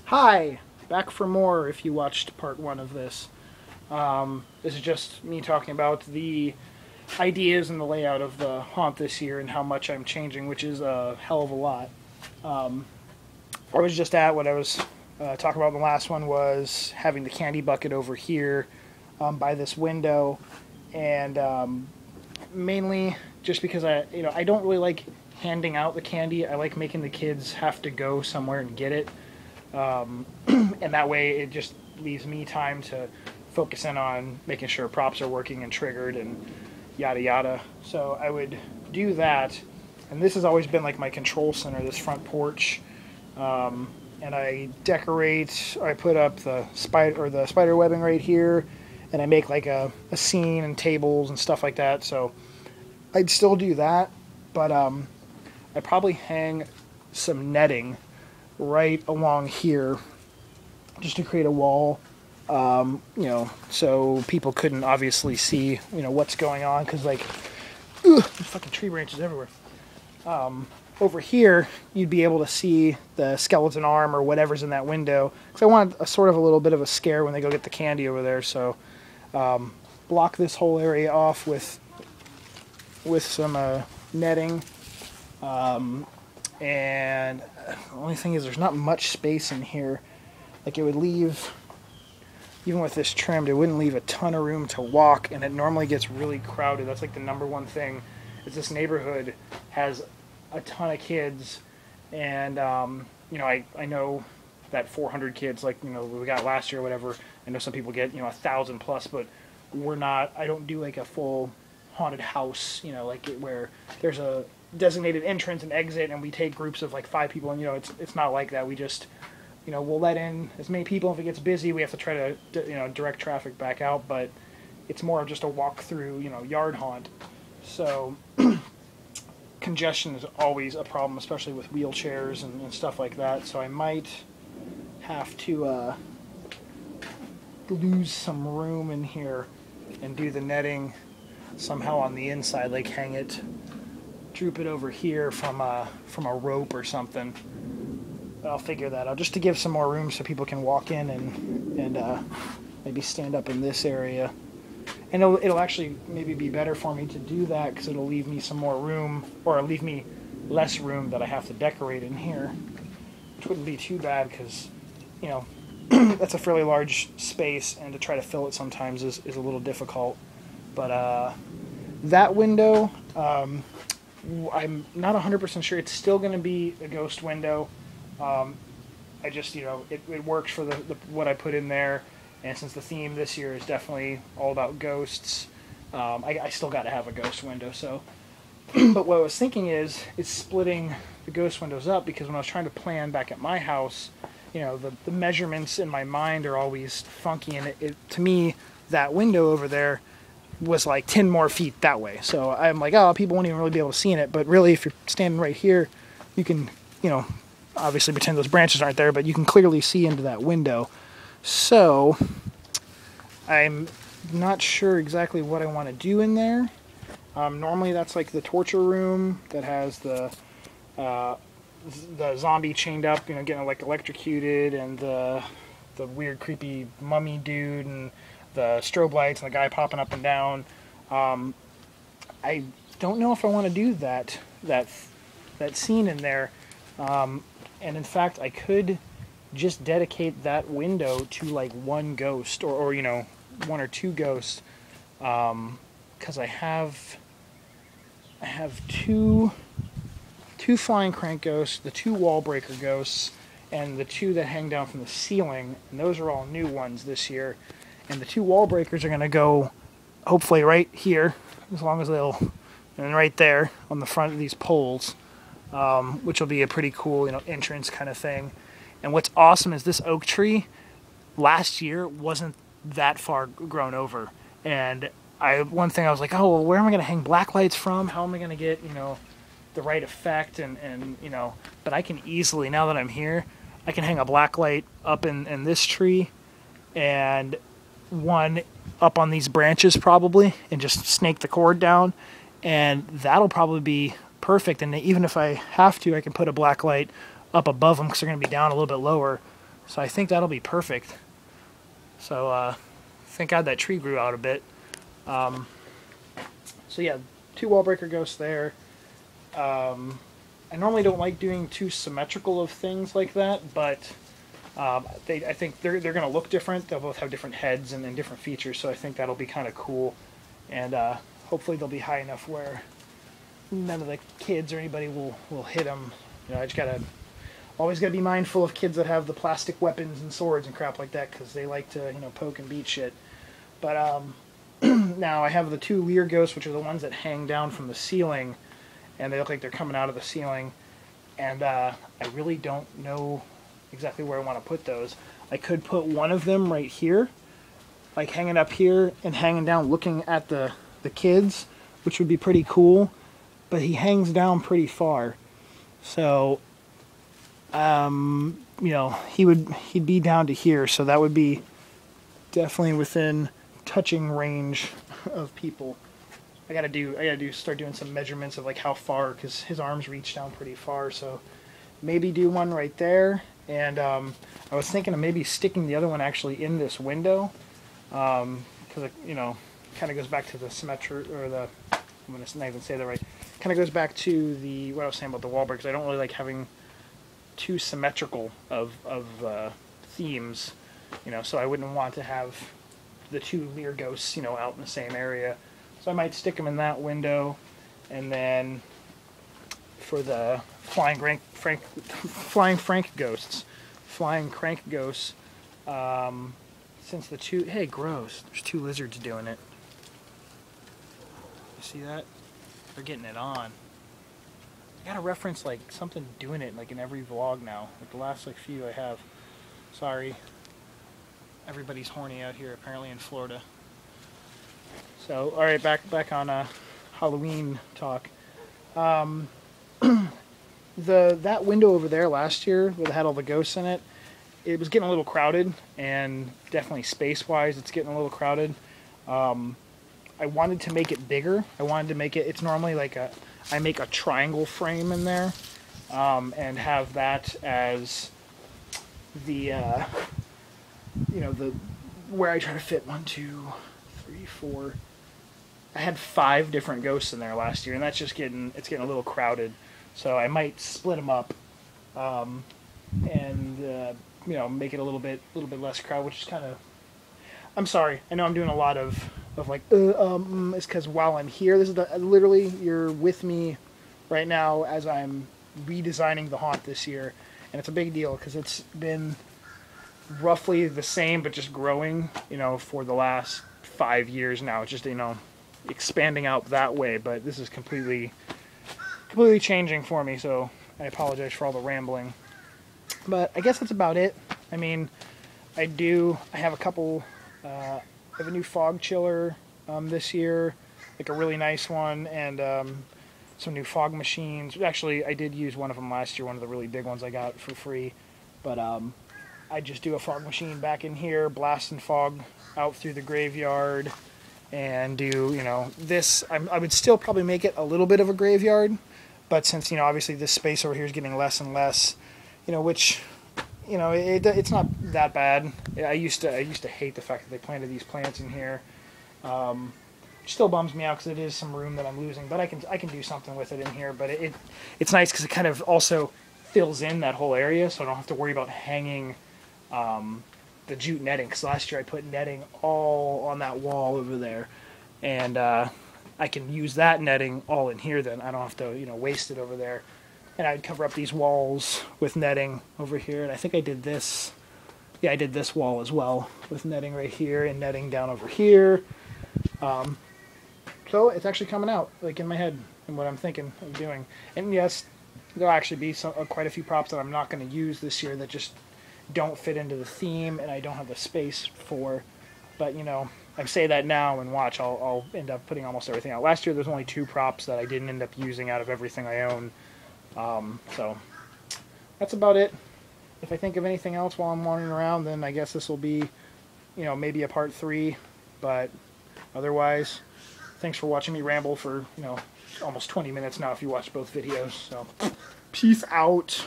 Hi! Back for more if you watched part one of this. This is just me talking about the ideas and the layout of the haunt this year and how much I'm changing, which is a hell of a lot. I was just at what I was talking about in the last one was having the candy bucket over here by this window, and mainly just because I don't really like handing out the candy. I like making the kids have to go somewhere and get it. And that way it just leaves me time to focus in on making sure props are working and triggered and yada yada. So I would do that, and this has always been like my control center, this front porch. And I decorate, I put up the spider webbing right here, and I make like a scene and tables and stuff like that. So I'd still do that, but I'd probably hang some netting right along here just to create a wall, so people couldn't obviously see, what's going on, because like, there's fucking tree branches everywhere. Over here, you'd be able to see the skeleton arm or whatever's in that window, because I wanted a sort of a little bit of a scare when they go get the candy over there. So block this whole area off with some netting. And the only thing is there's not much space in here. Like, it would leave, even with this trimmed, it wouldn't leave a ton of room to walk, and it normally gets really crowded. That's like the number one thing, is this neighborhood has a ton of kids, and I know that 400 kids, like, we got last year or whatever. I know some people get 1,000 plus, but I don't do like a full haunted house, where there's a designated entrance and exit, and we take groups of like 5 people, and it's not like that. We just we'll let in as many people. If it gets busy, we have to try to direct traffic back out, but it's more of just a walk through yard haunt. So congestion is always a problem, especially with wheelchairs and stuff like that. So I might have to lose some room in here and do the netting somehow on the inside, like hang it, droop it over here from a rope or something. But I'll figure that out, just to give some more room so people can walk in and maybe stand up in this area. And it'll actually maybe be better for me to do that, because it'll leave me some more room, or leave me less room that I have to decorate in here, which wouldn't be too bad, because that's a fairly large space, and to try to fill it sometimes is a little difficult. But that window, I'm not 100% sure. It's still going to be a ghost window. I just, it works for the what I put in there. And since the theme this year is definitely all about ghosts, I still got to have a ghost window. So, but what I was thinking is splitting the ghost windows up, because when I was trying to plan back at my house, the measurements in my mind are always funky. And to me, that window over there was like 10 more feet that way. So I'm like, oh, people won't even really be able to see in it. But really, if you're standing right here, you can, obviously pretend those branches aren't there, but you can clearly see into that window. So I'm not sure exactly what I want to do in there. Normally that's like the torture room that has the zombie chained up, getting like electrocuted, and the weird creepy mummy dude, and the strobe lights, and the guy popping up and down. I don't know if I want to do that scene in there. And in fact, I could just dedicate that window to like one ghost, or 1 or 2 ghosts, because I have two flying crank ghosts, the 2 wall breaker ghosts, and the 2 that hang down from the ceiling, and those are all new ones this year. And the 2 wall breakers are going to go, hopefully, right here, as long as and right there on the front of these poles, which will be a pretty cool, entrance kind of thing. And what's awesome is this oak tree last year wasn't that far grown over. And one thing I was like, oh, well, where am I going to hang black lights from? How am I going to get, the right effect? And but I can easily, now that I'm here, I can hang a black light up in this tree, and one up on these branches probably, and just snake the cord down, and that'll probably be perfect. And even if I have to, I can put a black light up above them, because they're going to be down a little bit lower, So I think that'll be perfect. So thank God that tree grew out a bit. So yeah, 2 wall breaker ghosts there. I normally don't like doing too symmetrical of things like that, but I think they're going to look different. They'll both have different heads and different features, so I think that'll be kind of cool. And hopefully they'll be high enough where none of the kids or anybody will hit them. You know, I just always gotta be mindful of kids that have the plastic weapons and swords and crap like that, because they like to, you know, poke and beat shit. But now I have the 2 Lear ghosts, which are the ones that hang down from the ceiling, and they look like they're coming out of the ceiling. And I really don't know exactly where I want to put those. I could put one of them right here, like hanging up here and hanging down looking at the kids, which would be pretty cool, but he hangs down pretty far. So, you know, he'd be down to here, so that would be definitely within touching range of people. I gotta start doing some measurements of like how far, because his arms reach down pretty far. So maybe do one right there, and I was thinking of maybe sticking the other one actually in this window, because it, you know, kind of goes back to the symmetry, or the, I'm gonna not even say that right. Kind of goes back to the what I was saying about the wall breakers. I don't really like having too symmetrical of themes, you know. So I wouldn't want to have the 2 Lear ghosts, you know, out in the same area. So I might stick them in that window, and then for the flying crank ghosts, since the 2, hey, gross, there's 2 lizards doing it. You see that? They're getting it on. I gotta reference like something doing it like in every vlog now. Like the last like few I have. Sorry. Everybody's horny out here apparently in Florida. So alright, back on Halloween talk. That window over there last year that had all the ghosts in it, it was getting a little crowded, and definitely space-wise it's getting a little crowded. I wanted to make it bigger. I wanted to make it, it's normally like I make a triangle frame in there, and have that as the, you know, where I try to fit 1, 2, 3, 4. I had 5 different ghosts in there last year, and that's just getting a little crowded. So I might split them up, and you know, make it a little bit less crowded, which is kind of. I'm sorry. I know I'm doing a lot of like it's because while I'm here, this is literally you're with me right now as I'm redesigning the haunt this year, and it's a big deal because it's been roughly the same but just growing, you know, for the last 5 years now. It's just, you know, expanding out that way, but this is completely changing for me, so I apologize for all the rambling. But I guess that's about it. I mean, I have a couple, I have a new fog chiller this year, like a really nice one, and some new fog machines. Actually, I did use one of them last year, one of the really big ones I got for free, but I just do a fog machine back in here, blasting fog out through the graveyard, and do, you know, this, I would still probably make it a little bit of a graveyard, but since, you know, obviously this space over here is getting less and less, you know, which, you know, it's not that bad. I used to hate the fact that they planted these plants in here. Which still bums me out because it is some room that I'm losing, but I can do something with it in here. But it's nice because it kind of also fills in that whole area, so I don't have to worry about hanging the jute netting. Because last year I put netting all on that wall over there, and I can use that netting all in here. Then I don't have to, you know, waste it over there. And I'd cover up these walls with netting over here. And I think I did this. Yeah, I did this wall as well with netting right here and netting down over here. So it's actually coming out, like, in my head and what I'm thinking of doing. And yes, there'll actually be quite a few props that I'm not going to use this year that just don't fit into the theme and I don't have the space for. But, you know, I say that now and watch, I'll end up putting almost everything out. Last year there's only 2 props that I didn't end up using out of everything I own. So that's about it. If I think of anything else while I'm wandering around, then I guess this will be, you know, maybe a part 3. But otherwise, thanks for watching me ramble for, you know, almost 20 minutes now if you watch both videos. So, peace out.